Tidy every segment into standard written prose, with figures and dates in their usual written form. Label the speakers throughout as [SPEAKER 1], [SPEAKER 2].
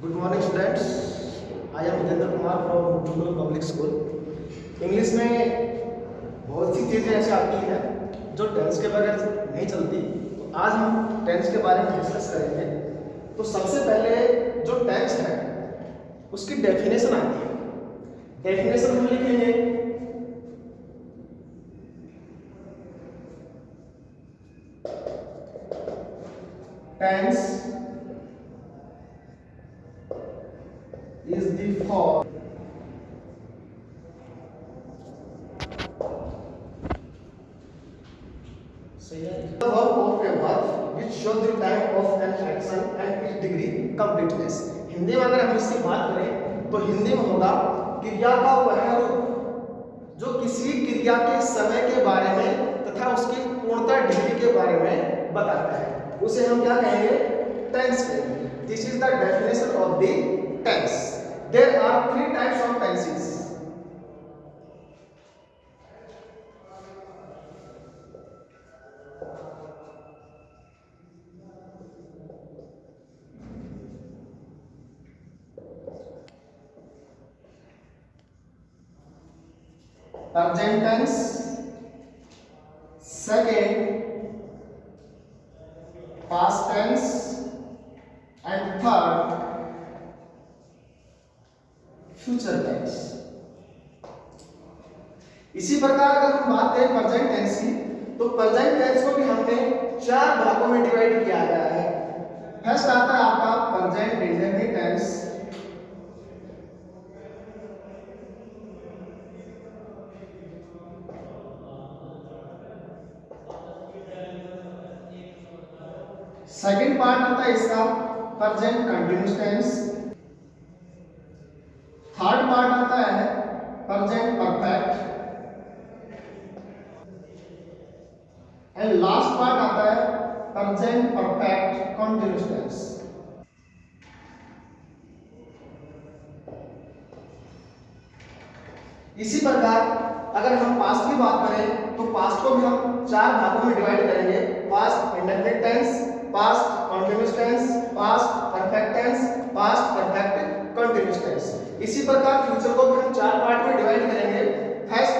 [SPEAKER 1] Good morning students. I am Vijendra Kumar from Rural Public School. English में बहुत सी चीज़ें ऐसी आती हैं जो टेंस के बगैर नहीं चलती, तो आज हम टेंस के बारे में डिस्कस करेंगे। तो सबसे पहले जो टेंस है उसकी डेफिनेशन आती है। डेफिनेशन हम लिखेंगे tense is the form the verb of a verb which shows the time of an action and its degree completeness। Hindi में अगर हम इसकी बात करें तो हिंदी में होगा क्रिया का वह रूप जो किसी क्रिया के समय के बारे में तथा उसकी पूर्णता डिग्री के बारे में बताता है, उसे हम क्या कहेंगे? टेंस कहेंगे। This is the definition of the tense. There are three types of tenses. Present tense, second past tense, and third future tense. इसी प्रकार अगर हम बात करें प्रेजेंट टेंस की, तो प्रेजेंट टेंस को भी हमने चार भागों में डिवाइड किया गया है। फर्स्ट आता है आपका present indefinite tense, second part आता है इसका present continuous tense, third part आता है present perfect, and last part आता है प्रेजेंट परफेक्ट कंटीन्यूअस टेंस। इसी प्रकार अगर हम पास्ट की बात करें तो पास्ट को भी हम चार भागों में डिवाइड करेंगे। Past indefinite tense, past continuous tense, past perfect tense, past perfect continuous tense. इसी प्रकार फ्यूचर को भी हम चार पार्ट में डिवाइड करेंगे। First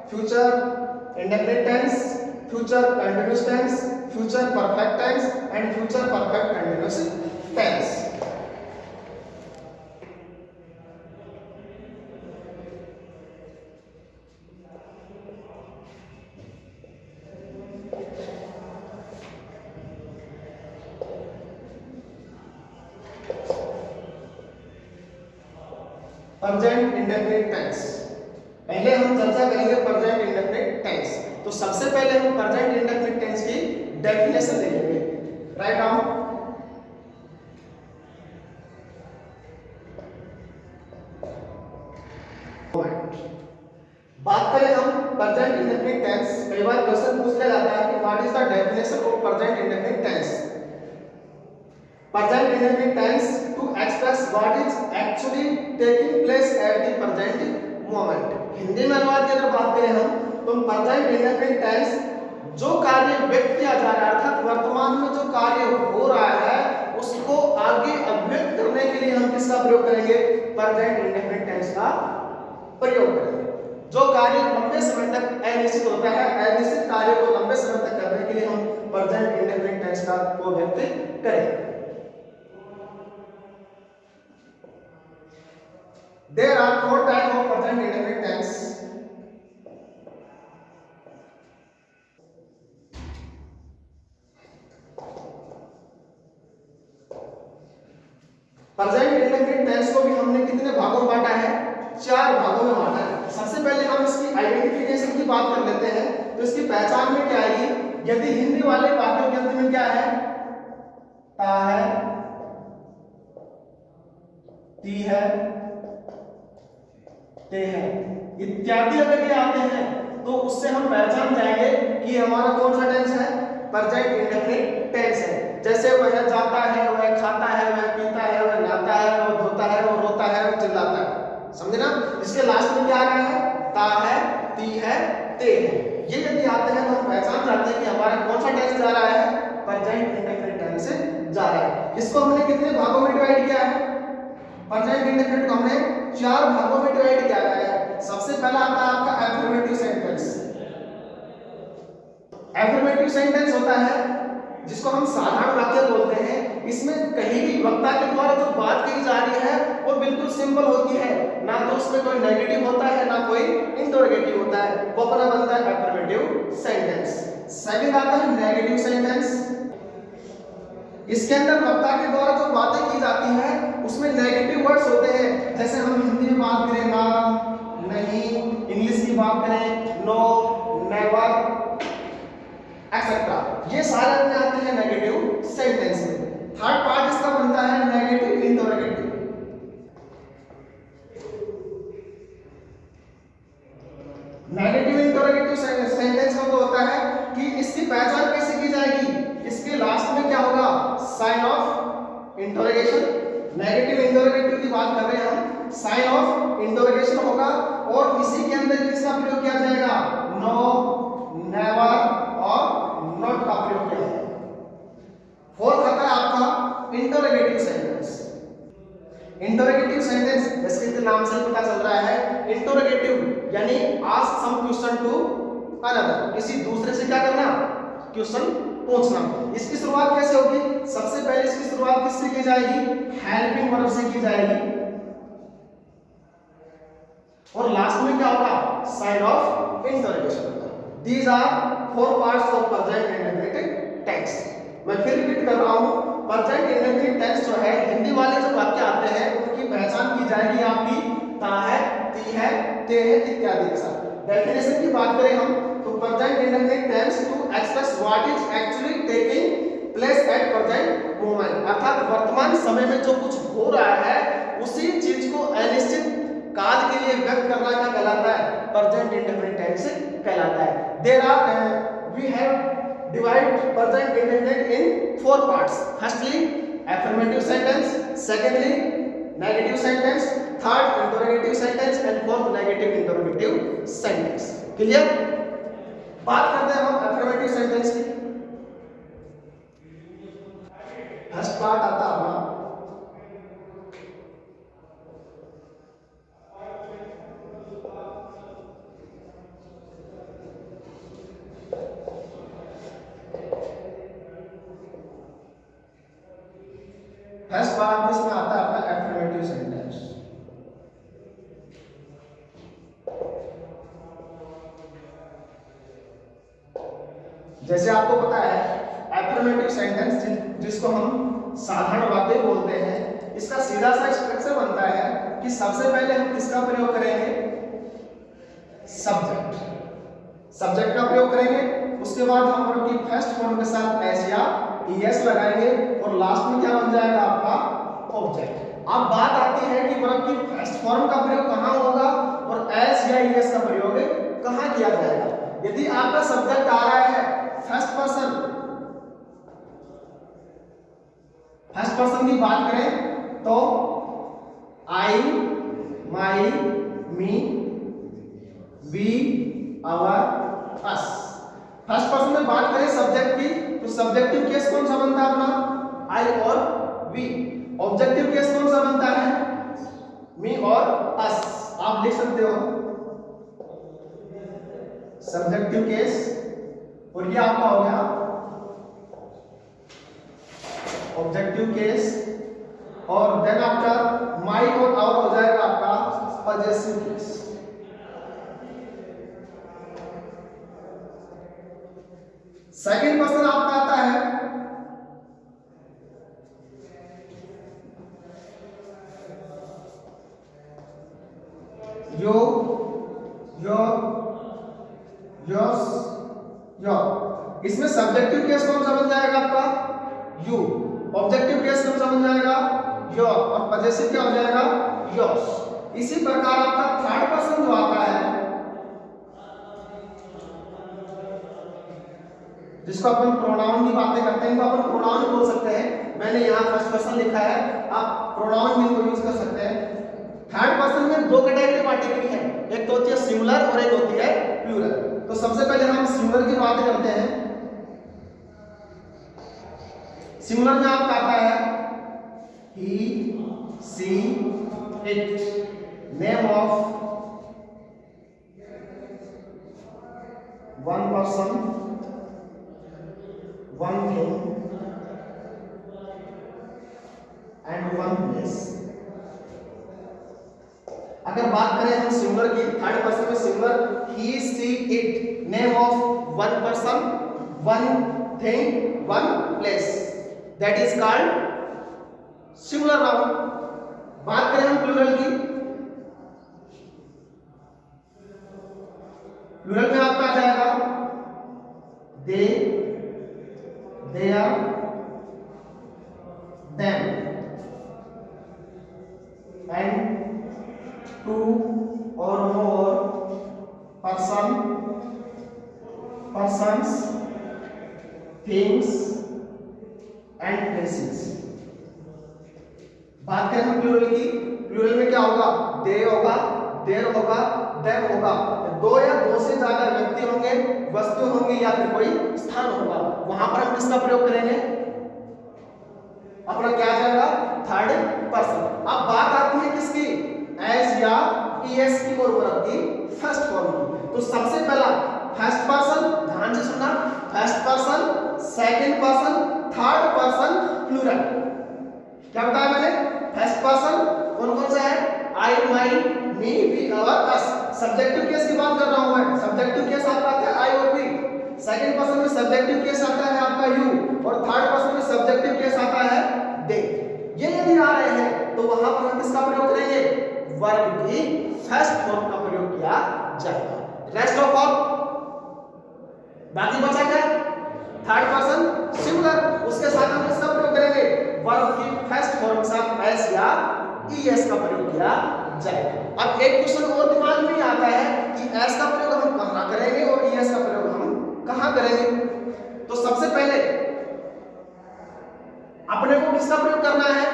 [SPEAKER 1] future indefinite tense, future continuous tense, future perfect tense and future perfect continuous tense. Present indefinite tense, पहले हम चर्चा करेंगे प्रेजेंट इंडेफिनिट टेंस। तो सबसे पहले हम प्रेजेंट इंडेफिनिट टेंस की डेफिनेशन देखेंगे। Write down. बात करें हम प्रेजेंट इंडेफिनिट टेंस, कई बार क्वेश्चन पूछ लिया जाता है कि what is the definition of present indefinite tense. Present indefinite tense to express what is actually taking place at the present moment। Hindi में अनुवाद की अगर बात करें हम तो present indefinite tense जो कार्य व्यक्त किया जा रहा है अर्थात वर्तमान में जो कार्य हो रहा है उसको आगे अभिव्यक्त करने के लिए हम किसका प्रयोग करेंगे? present indefinite tense का प्रयोग करेंगे। जो कार्य लंबे समय तक अनिश्चित होता है, अनिश्चित कार्य को लंबे समय तक करने के लिए हम present indefinite tense का को व्यक्त करेंगे। There are four types of present indefinite tense. Present indefinite tense को भी हमने कितने भागों में बांटा है? चार भागों में बांटा है। सबसे पहले हम इसकी आइडेंटिफिकेशन की बात कर लेते हैं। तो इसकी पहचान में क्या आएगी? यदि हिंदी वाले वाक्यों के अंत में क्या है? ता है, ती है, ते है इत्यादि अगर ये आते हैं तो उससे हम पहचान जाएंगे कि हमारा कौन सा टेंस है? प्रेजेंट इंडेफिनिट टेंस है। जैसे वह जाता है, वह खाता है, वह पीता है, वह नहाता है, वह धोता है, वह रोता है, वह चिल्लाता है। समझे ना? इसके लास्ट में क्या आ रहा है? ता है, ती है, ते है। ये यदि आते हैं तो हम पहचान जाते हैं कि हमारा कौन सा टेंस जा रहा है? प्रेजेंट इंडेफिनिट टेंस जा रहा है। इसको हमने कितने भागों में डिवाइड किया है? प्रेजेंट इंडेफिनिट को हमने 4 भागों में डिवाइड किया गया है। सबसे पहला आता है आपका एफर्मेटिव सेंटेंस। एफर्मेटिव सेंटेंस होता है जिसको हम साधारण वाक्य बोलते हैं। इसमें कहीं भी वक्ता के द्वारा जो बात कही जा रही है वो बिल्कुल सिंपल होती है, ना तो उसमें कोई नेगेटिव होता है ना कोई इंटरोगेटिव होता है, वो अपना बनता है एफर्मेटिव सेंटेंस। सेकंड आता है नेगेटिव सेंटेंस। इसके अंदर वक्ता के द्वारा जो बातें की जाती है उसमें नेगेटिव वर्ड्स होते हैं। जैसे हम हिंदी में बात करें ना, नहीं, इंग्लिश की बात करें नो, नेवर एक्सेट्रा, ये सारे अपने आते हैं नेगेटिव सेंटेंस में। थर्ड पार्ट इसका बनता है negative interrogative. Negative interrogative sentence में होता है कि इसकी पहचान कैसे की जाएगी, इसके लास्ट में क्या होगा, sign of interrogation. Negative interrogative की बात कर रहे हैं हम, साइन ऑफ इंटरोगेशन होगा और इसी के अंदर किसका प्रयोग किया जाएगा, नो, नेवर और नॉट का प्रयोग किया जाएगा। फोर्थ आता है आपका इंटरोगेटिव सेंटेंस। इंटरोगेटिव सेंटेंस जैसे कि नाम से पता चल रहा है, इंटरोगेटिव यानी ask some question to another, किसी दूसरे से क्या करना, क्वेश्चन पूछना। इसकी शुरुआत कैसे होगी, सबसे पहले इसकी शुरुआत किससे की जाएगी, हेल्पिंग वर्ब से की जाएगी और लास्ट में क्या होगा, sign of interrogation. These are 4 parts of present indefinite tense. मैं फिर रिपीट कर रहा हूं, प्रेजेंट इंडेफिनिट टेंस जो है, हिंदी वाले जो वाक्य आते हैं उनकी पहचान की जाएगी आपकी ता है, ती है, ते है इत्यादि के साथ। डेफिनेशन की बात करें हम तो present indefinite tense to express what is actually taking place at present moment, अर्थात वर्तमान समय में जो कुछ हो रहा है उसी चीज को अनिश्चित काल के लिए व्यक्त करना क्या कहलाता है, प्रेजेंट इंडेफिनिट टेंस कहलाता है। There are we have divide present indefinite in 4 parts. Firstly affirmative sentence, secondly negative sentence, third interrogative sentence and fourth negative interrogative sentence। Clear? बात करते हैं हम affirmative sentence की। फर्स्ट पार्ट आता है अपना फर्स्ट पार्ट, इसमें आता है अपना एफर्मेटिव सेंटेंस। जैसे आपको पता है एफर्मेटिव सेंटेंस जिसको हम साधारण वाक्य बोलते हैं, इसका सीधा सा स्ट्रक्चर बनता है कि सबसे पहले हम किसका प्रयोग करेंगे, सब्जेक्ट। सब्जेक्ट का प्रयोग करेंगे, उसके बाद हम वर्ब की फर्स्ट फॉर्म के साथ एस या ईएस लगाएंगे और लास्ट में क्या बन जाएगा आपका ऑब्जेक्ट। अब बात आती है कि वर्ब की फर्स्ट फॉर्म का प्रयोग कहां होगा और एस या ईएस का प्रयोग कहां किया जाएगा। यदि आपका सब्जेक्ट आ रहा है फर्स्ट पर्सन की बात करें तो I, my, me, we, our, us. First person में बात करें सब्जेक्ट की तो सब्जेक्टिव केस कौन सा बनता है अपना, आई और वी। ऑब्जेक्टिव केस कौन सा बनता है, मी और अस। आप लिख सकते हो सब्जेक्टिव केस और ये आपका हो गया ऑब्जेक्टिव केस और देन आफ्टर माई और आवर हो जाएगा आपका पजेसिव केस। सेकंड पर्सन आपका आता है यो, योर, योर्स, योर। इसमें सब्जेक्टिव केस कौन सा बन जाएगा आपका, यू। ऑब्जेक्टिव केस कौन सा बन जाएगा, योर और पजेसिव क्या हो जाएगा, योर्स। इसी प्रकार आपका थर्ड पर्सन जो आता है जिसको अपन प्रोनाउन की बातें करते हैं तो अपन प्रोनाउन बोल सकते हैं। मैंने यहाँ फर्स्ट पर्सन लिखा है, आप प्रोनाउन भी यूज कर सकते हैं। थर्ड पर्सन में दो कैटेगरी बांटी गई है, एक तो होती है सिंगुलर और एक होती है प्लूरल। तो सबसे पहले हम सिंगुलर की बात करते हैं। सिंगुलर में आपका आता है he, she, it. Name of one person, one thing and one place. अगर बात करें हम सिंगुलर की, थर्ड पर्सन में singular he, she, it. Name of one person, one thing, one place. That is called singular noun. बात करें हम plural की, प्लूरल में आपका आ जाएगा they, their, them and two or more person, persons, things and places. बात करें हम प्लूरल की, प्लूरल में क्या होगा? दे होगा, देर होगा, देम होगा. दो या दो से ज्यादा व्यक्ति होंगे, वस्तु होंगी या फिर कोई स्थान होगा. वहां पर हम किसका प्रयोग करेंगे? अपना क्या आ जाएगा? Third person. अब बात आती है किसकी? एस या ईएस की और वर्ब की फर्स्ट फॉर्म की. तो सबसे पहला फर्स्ट पर्सन, ध्यान से सुनना, first person, second person, third person plural. क्या बताया मैंने? फर्स्ट पर्सन कौन कौन सा है? I, my, me, we, our, us. Subjective case की बात कर रहा हूं मैं. सब्जेक्टिव केस आपका आता है आई और वी. सेकंड पर्सन में सब्जेक्टिव केस आता है आपका यू और थर्ड पर्सन में सब्जेक्टिव केस आता है दे. ये यदि आ रहे हैं तो वहां पर हम किसका प्रयोग करेंगे? वर्ब की फर्स्ट फॉर्म का प्रयोग किया जाएगा. रेस्ट ऑफ ऑल बाकी बचा क्या? थर्ड पर्सन सिंगुलर, उसके साथ हम किसका प्रयोग करेंगे? वर्ब की फर्स्ट फॉर्म के साथ एस या ईएस का प्रयोग किया जाएगा. अब एक क्वेश्चन और दिमाग में आता है कि एस का प्रयोग हम कहां करेंगे और ईएस का प्रयोग हम कहां करेंगे. तो सबसे पहले अपने को किसका प्रयोग करना है?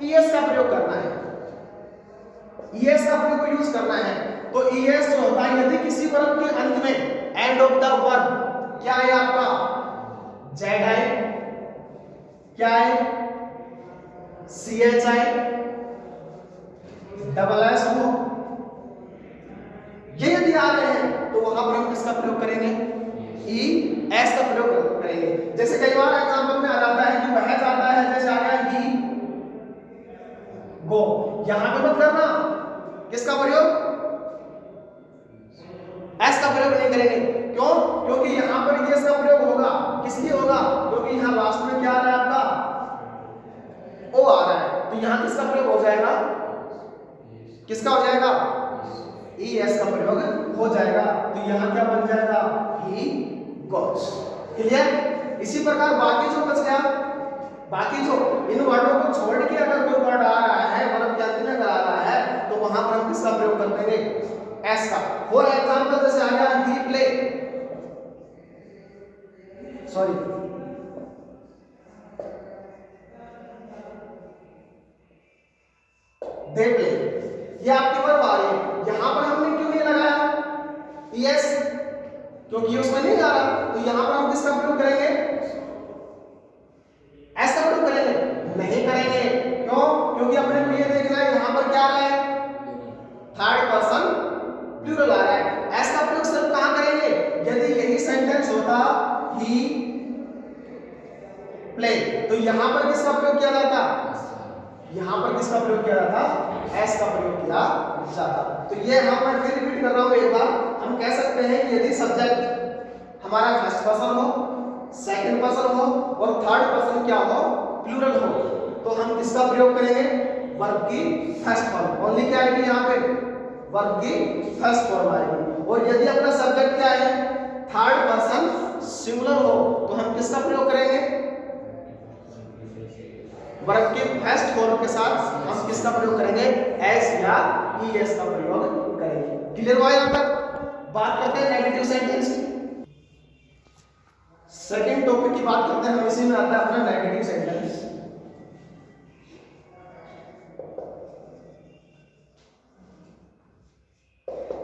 [SPEAKER 1] ईएस का प्रयोग करना है. ईएस का प्रयोग यूज करना है. तो ईएस जो होता है यदि किसी वर्ब के अंत में एंड ऑफ द वर्ब क्या है आपका? जेड आई, क्या है? C H I, double S हो, ये यदि आ रहे हैं तो वहां पर हम किसका प्रयोग करेंगे? ई एस का प्रयोग करेंगे. जैसे कई बार एग्जांपल में आ जाता है कि वह जाता है, जैसे आ गया ही गो. यहां पे मत करना किसका प्रयोग? एस का प्रयोग नहीं करेंगे. क्यों? क्योंकि यहां पर ये इसका प्रयोग होगा. किसलिए होगा? क्योंकि यहां लास्ट में क्या आ रहा है आपका? ओ आ रहा है. तो यहां किसका प्रयोग हो जाएगा? किसका हो जाएगा? ई एस का प्रयोग हो जाएगा. तो यहां क्या बन जाएगा? ही गोस. क्लियर? इसी प्रकार बाकी जो बच गया, बाकी जो इन वर्डों को छोड़ के अगर कोई वर्ड आ रहा है, वर्ब के अंत में अगर आ रहा है तो वहां पर हम किसका प्रयोग कर देंगे? एस का. फॉर एग्जांपल जैसे आ गया ही प्ले, सॉरी दे प्ले, ये आपकी वर्ब आ रही है. यहां पर हमने क्यों नहीं लगाया यस? क्योंकि उसमें नहीं आ रहा. तो यहां पर हम किसका प्रयोग करेंगे? एस का प्रयोग करेंगे? नहीं करेंगे. क्यों? क्योंकि अपने को ये देखना है यहां पर क्या आ रहा है? थर्ड पर्सन प्लूरल आ रहा है. एस का प्रयोग सिर्फ कहां करेंगे? यदि यही सेंटेंस होता ही प्ले, तो यहां पर किसका प्रयोग किया जाता? यहां पर किसका प्रयोग किया जाता? एस का प्रयोग किया जाता. तो ये मैं फिर रिपीट कर रहा हूं एक बार. हम कह सकते हैं कि यदि सब्जेक्ट हमारा फर्स्ट पर्सन हो, सेकंड पर्सन हो और थर्ड पर्सन क्या हो? प्लूरल हो, तो हम किसका प्रयोग करेंगे? वर्ब की फर्स्ट फॉर्म. ओनली क्या आएगी यहां पे? वर्ब की फर्स्ट फॉर्म आएगी. और यदि अपना सब्जेक्ट क्या है? थर्ड पर्सन सिंगुलर हो, तो हम किसका प्रयोग करेंगे? वर्ब के फर्स्ट फॉर्म के साथ हम किसका प्रयोग करेंगे? एस या ईएस का प्रयोग करेंगे. क्लियर हुआ यहां तक? बात करते हैं नेगेटिव सेंटेंस की. सेकंड टॉपिक की बात करते हैं हम. इसी में आता है अपना नेगेटिव सेंटेंस.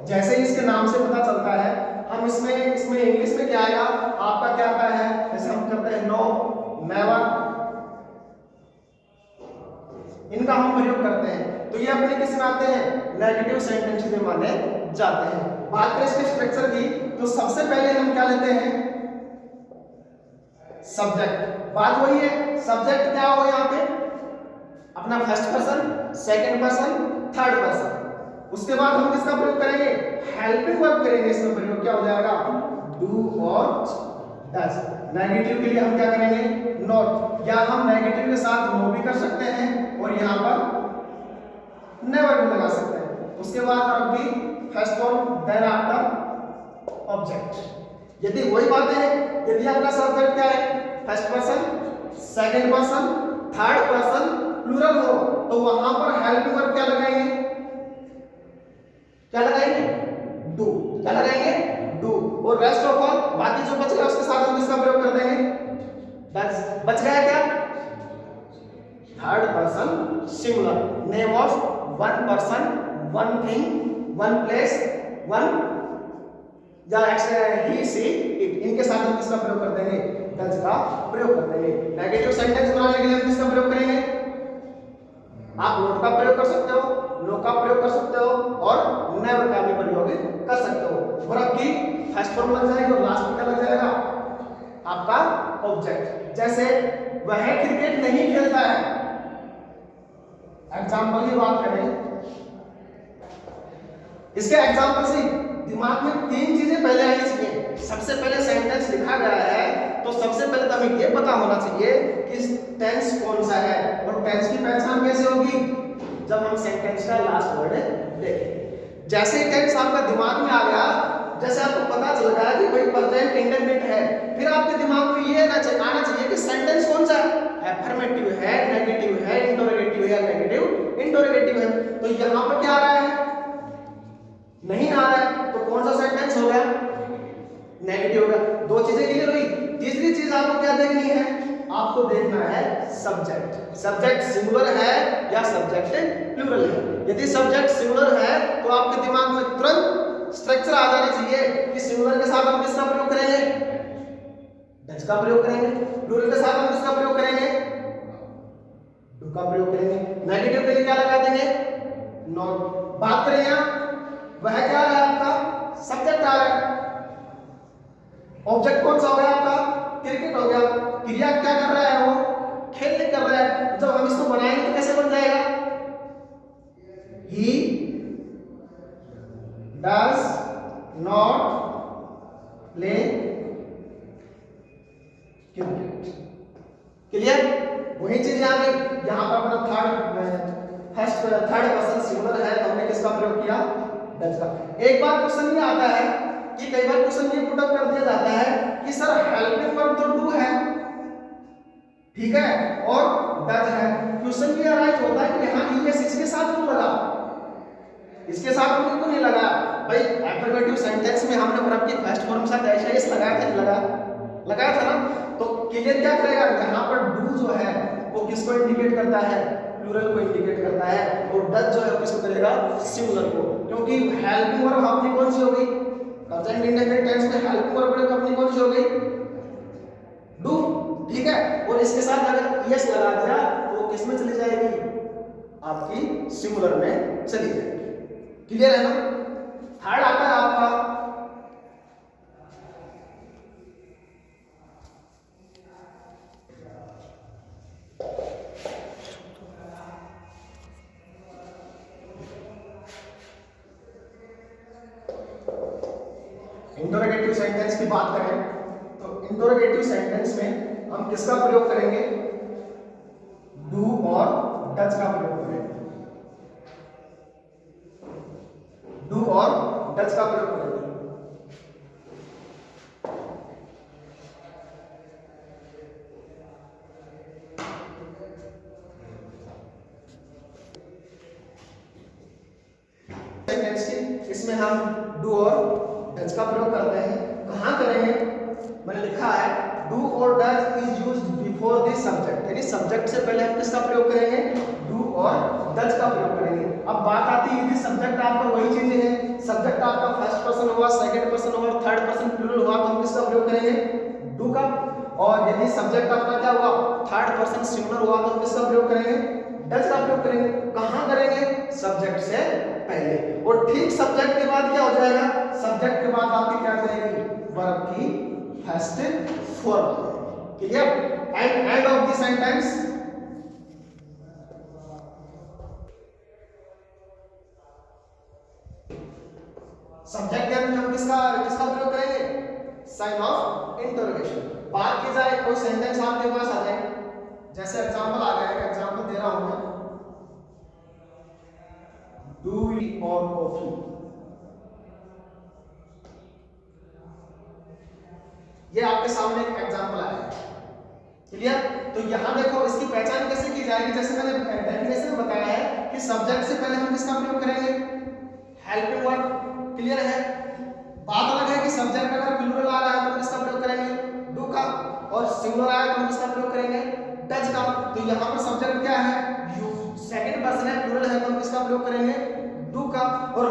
[SPEAKER 1] जैसे इसके नाम से पता चलता है, हम इसमें इंग्लिश में क्या आएगा आपका? क्या आता है? जैसे हम करते हैं नो, नेवर, हम प्रयोग करते हैं तो ये अपने किस में आते हैं, नेगेटिव सेंटेंस में माने जाते हैं। बात करें इसके स्ट्रक्चर की तो सबसे पहले हम क्या लेते हैं, सब्जेक्ट। बात वही है, सब्जेक्ट क्या हो यहाँ पे अपना first person, second person, third person. उसके बाद हम किसका प्रयोग करेंगे, हेल्पिंग वर्ब करेंगे। इसमें प्रयोग क्या हो जाएगा, डू और डज। नेगेटिव के लिए हम क्या करेंगे, नॉट, या हम नेगेटिव के साथ नो भी कर सकते हैं और यहाँ पर नेवर भी लगा सकते हैं। उसके बाद वर्ब भी first form then after object. यदि वही बातें हैं, यदि अपना सब्जेक्ट क्या है, first person, second person, third person plural हो तो वहां पर हेल्पिंग वर्ब क्या लगाएंगे, क्या लगाएंगे, डू। क्या लगाएंगे, डू। और रेस्ट ऑफ ऑल बाकी जो बच गया उसके साथ हम इसका प्रयोग कर देंगे, डज। बच गया क्या, third person singular, name of one person, one thing, one place, one या ही सी इट, इनके साथ हम किसका प्रयोग कर देंगे, डज का प्रयोग कर देंगे। नेगेटिव सेंटेंस बनाने के लिए हम किसका प्रयोग करेंगे, आप नोट का प्रयोग कर सकते हो, नो का प्रयोग कर सकते हो और नेवर का भी प्रयोग कर सकते हो। वर्ब की फर्स्ट फॉर्म लग जाएगी और लास्ट में क्या लग जाएगा, आपका ऑब्जेक्ट। जैसे वह क्रिकेट नहीं खेलता है, एग्जांपल की बात करें, इसके एग्जांपल से दिमाग में तीन चीजें पहले आनी चाहिए। सबसे पहले सेंटेंस लिखा गया है तो सबसे पहले तो हमें ये पता होना चाहिए कि टेंस कौन सा है, और टेंस की पहचान कैसे होगी, जब हम सेंटेंस का लास्ट वर्ड देखें। जैसे ही टेंस आपका दिमाग में आ गया, जैसे आपको पता चल गया कि भाई प्रेजेंट इंडेफिनिट है, फिर आपके दिमाग में ये आना चाहिए कि सेंटेंस कौन सा है, अफर्मेटिव है, नेगेटिव है, इंटरोगेटिव है, नेगेटिव इंटरोगेटिव है। तो यहाँ पर क्या आ रहा है, नहीं आ रहा है, तो कौन सा सेंटेंस हो गया, नेगेटिव होगा। दो चीजें क्लियर हुई। तीसरी चीज आपको क्या देखनी है, आपको देखना है सब्जेक्ट। सब्जेक्ट सिंगुलर है या सब्जेक्ट प्लूरल है। यदि सब्जेक्ट सिंगुलर है तो आपके दिमाग में तुरंत स्ट्रक्चर आ जाना चाहिए कि सिंगुलर के साथ हम किसका प्रयोग करेंगे, डज का प्रयोग करेंगे। प्लूरल के साथ हम किसका प्रयोग करेंगे, डू का प्रयोग करेंगे। नेगेटिव के लिए क्या लगा देंगे, नॉट। बात करें यहाँ, वह क्या है आपका, सब्जेक्ट आ रहा है, ऑब्जेक्ट कौन सा हो गया आपका, क्रिकेट हो गया। क्रिया क्या कर रहा है, वो खेलने कर रहा है। जब हम इसको बनाएंगे तो कैसे बन जाएगा, he does not play cricket. Clear, वही चीज यहाँ पे, यहाँ पर अपना थर्ड पर्सन सिंगुलर है तो हमने किसका प्रयोग किया, डज का। एक बार क्वेश्चन ये आता है कि कई बार क्वेश्चन ये पुट अप कर दिया जाता है कि सर हेल्पिंग वर्ब तो डू है, ठीक है, और डज है। क्वेश्चन ये अराइज होता है कि यहाँ ईएस इसके साथ क्यों लगा, इसके साथ हमने क्यों नहीं लगा। भाई अफर्मेटिव सेंटेंस में हमने वर्ब की फर्स्ट फॉर्म के साथ एस लगाया था, लगाया था ना। तो क्लियर क्या करेगा, यहाँ पर डू जो है वो किसको इंडिकेट करता है, प्लूरल को इंडिकेट करता है, और डज जो है किसको करेगा, सिंगुलर को। क्योंकि हेल्पिंग वर्ब अपनी कौन सी हो गई, प्रेजेंट इंडेफिनिट टेंस में हेल्पिंग वर्ब अपनी कौन सी हो गई, डू, ठीक है। और इसके साथ अगर यस लगा दिया तो वो किस में चली जाएगी, आपकी सिंगुलर में चली जाएगी। क्लियर है ना। थर्ड आता है आपका इंटरोगेटिव सेंटेंस की बात करें तो इंटरोगेटिव सेंटेंस में हम किसका प्रयोग करेंगे, डू और डज का प्रयोग करेंगे, डू और डज का प्रयोग करेंगे। सेंटेंस की इसमें हम डू और डज का प्रयोग करते हैं। कहां करेंगे, मैंने लिखा है डू और does is used before the subject, यानी सब्जेक्ट से पहले हम किसका प्रयोग करेंगे, डू और डज का प्रयोग करेंगे। अब बात आती है यदि सब्जेक्ट आपका वही चीजें हैं, सब्जेक्ट आपका फर्स्ट पर्सन हुआ, सेकंड पर्सन हुआ, थर्ड पर्सन प्लूरल हुआ, तो हम किसका प्रयोग करेंगे, डू का। और यदि सब्जेक्ट आपका क्या हुआ, थर्ड पर्सन सिंगुलर हुआ, तो हम किसका प्रयोग करेंगे, डज का प्रयोग करेंगे। कहां करेंगे? सब्जेक्ट से पहले। और ठीक सब्जेक्ट के बाद क्या हो जाएगा? सब्जेक्ट के बाद आपकी क्या आ जाएगी? वर्ब की first form. Clear? And of the sentence subject के अंदर हम किसका किसका प्रयोग करेंगे? Sign of interrogation. बात की जाए कोई सेंटेंस आपके पास आ जाए, जैसे एग्जांपल आ गया है, एग्जांपल दे रहा हूं मैं, डू टी और कॉफी। ये आपके सामने एक एग्जांपल आया है। क्लियर? तो यहां देखो इसकी पहचान कैसे की जाएगी? जैसे मैंने डेफिनेशन में बताया है कि सब्जेक्ट से पहले हम किसका प्रयोग करेंगे? Helping verb. क्लियर है? बात अलग है कि सब्जेक्ट अगर प्लूरल आ रहा है तो हम किसका प्रयोग करेंगे? डू का, और सिंगुलर आया तो हम किसका प्रयोग करेंगे? डज का। तो यहाँ पर सब्जेक्ट क्या है? यू। सेकंड पर्सन है, प्लूरल है, तो हम किसका प्रयोग करेंगे? डू का। और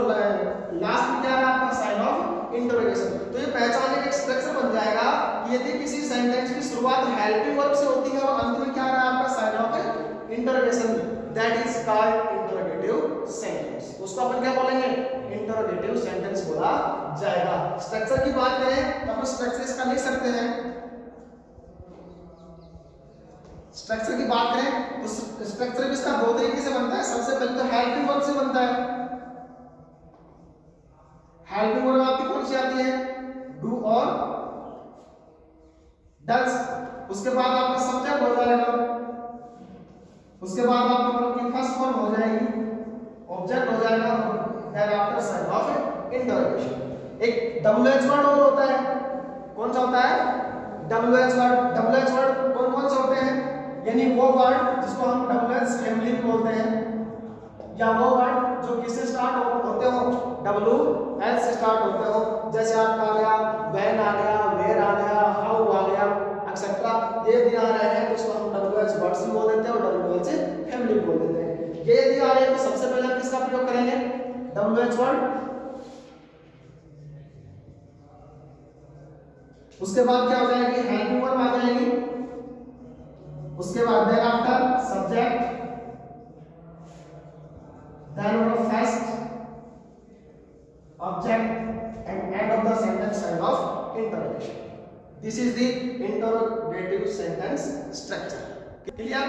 [SPEAKER 1] लास्ट में क्या है आपका? Sign of interrogation. तो ये पहचानने का एक स्ट्रक्चर बन जाएगा कि यदि किसी सेंटेंस की शुरुआत हेल्पिंग वर्ब से होती है और अंत में क्या आ रहा है आपका? Sign of interrogation, that is called interrogative sentence. उसको अपन क्या बोलेंगे? इंटरोगेटिव सेंटेंस बोला जाएगा। स्ट्रक्चर की बात करें तो अपन स्ट्रक्चर इसका लिख सकते हैं। स्ट्रक्चर की बात करें तो स्ट्रक्चर भी इसका दो तरीके से बनता है। सबसे पहले तो हेल्पिंग वर्ब से बनता है। हेल्पिंग वर्ब आपकी कौन सी आती है? डू और डज। उसके बाद आपका सब्जेक्ट हो जाएगा, उसके बाद आपकी वर्ब की फर्स्ट फॉर्म हो जाएगी, ऑब्जेक्ट हो जाएगा, then after sign of interrogation. एक डब्ल्यूएच वर्ड और होता है। कौन सा होता है? WH word. डब्ल्यूएच वर्ड कौन कौन से होते हैं? यानी वो वर्ड जिसको हम डब्ल्यूएच फैमिली बोलते हैं, या वो वर्ड जो किससे स्टार्ट होते हो? डब्ल्यू एच से स्टार्ट होते हो। जैसे आपका आ गया व्हेन, आ गया वेयर, आ गया हाउ, आ गया एक्सेट्रा। ये यदि आ रहे हैं तो उसको हम डब्ल्यूएच वर्ड्स भी बोल देते हैं और डब्ल्यूएच फैमिली बोल देते हैं। ये यदि आ रहे हैं तो सबसे पहले हम किसका प्रयोग करेंगे? WH word. उसके बाद क्या हो जाएगी? हेल्पिंग वर्ब आ जाएगी। उसके बाद then after subject, then our first object and end of the sentence sign of interrogation. This is the interrogative sentence structure. Clear?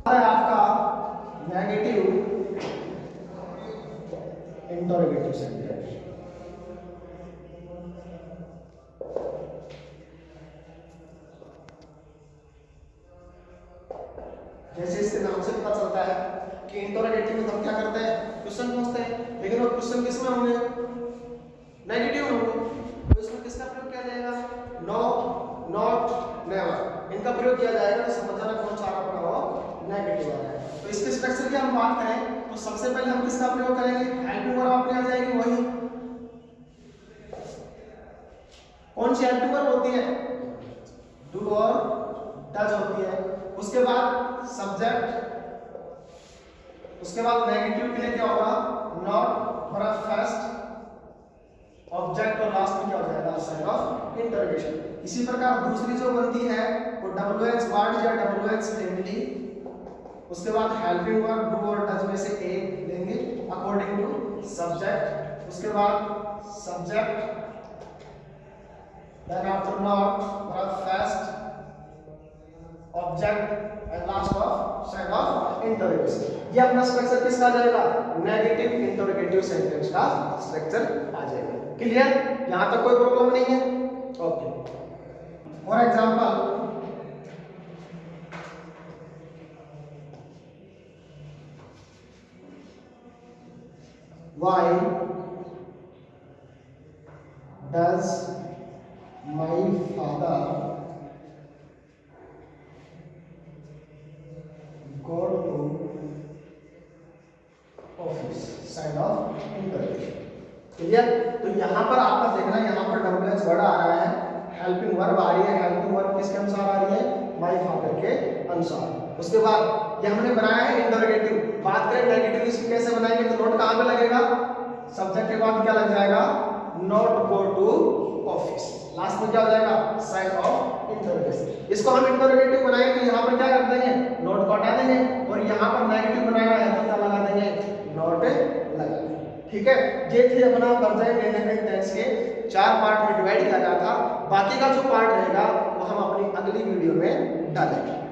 [SPEAKER 1] है आपका नेगेटिव इंटरोगेटिव सेंटेंस। जैसे इसके नाम से पता चलता है कि इंटरोगेटिव में हम क्या करते हैं? क्वेश्चन पूछते हैं, लेकिन वो क्वेश्चन किसमें होंगे? नेगेटिव होंगे। तो इसमें किसका प्रयोग किया जाएगा? नो, नॉट, नेवर, इनका प्रयोग किया जाएगा। तो समझ जाना कौन सा आपका हो? नेगेटिव वाला है। तो इसके स्ट्रक्चर की हम बात करें तो सबसे पहले हम किसका प्रयोग करेंगे? हेल्पिंग वर्ब अपने आ जाएगी वही। कौन सी हेल्पिंग वर्ब होती है? डू और डज होती है। उसके बाद सब्जेक्ट, उसके बाद नेगेटिव के लिए क्या होगा? नॉट, और फर्स्ट ऑब्जेक्ट, और लास्ट में क्या हो जाएगा? Sign of interrogation. इसी प्रकार दूसरी जो बनती है वो डब्ल्यूएच वर्ड या डब्ल्यूएच फैमिली। उसके बाद हेल्पिंग वर्ब डू और डज में से एक लेंगे अकॉर्डिंग टू सब्जेक्ट। उसके बाद सब्जेक्ट, देन आफ्टर नॉट, और first object and last of sign of interrogation. ये अपना स्ट्रक्चर किसका आ जाएगा? नेगेटिव इंटरोगेटिव सेंटेंस का स्ट्रक्चर आ जाएगा। क्लियर? यहां तक कोई प्रॉब्लम नहीं है? Okay. For example, why does my father go to office? Sign of interrogation. Clear? तो यहां पर आपका देखना, यहां पर डब्ल्यूएच वर्ड आ रहा है, हेल्पिंग वर्ब आ रही है। हेल्पिंग वर्ब किसके अनुसार आ रही है? माय फादर के अनुसार। उसके बाद ये हमने बनाया है इंटरोगेटिव। बात करें नेगेटिव इसकी कैसे बनाएंगे तो नोट कहां पे लगेगा? सब्जेक्ट के बाद क्या लग जाएगा? Not go to office. Last में क्या हो जाएगा, साइन ऑफ इंटरोगेशन। इसको हम इंटरोगेटिव बनाएंगे तो यहाँ पर क्या कर देंगे, नॉट को हटा देंगे, और यहाँ पर नेगेटिव बनाया है तो क्या लगा देंगे, नॉट लगा देंगे। ठीक है, ये थे अपना प्रेजेंट इंडेफिनिट टेंस के 4 पार्ट में डिवाइड किया गया था। बाकी का जो पार्ट रहेगा वो हम अपनी अगली वीडियो में डालेंगे।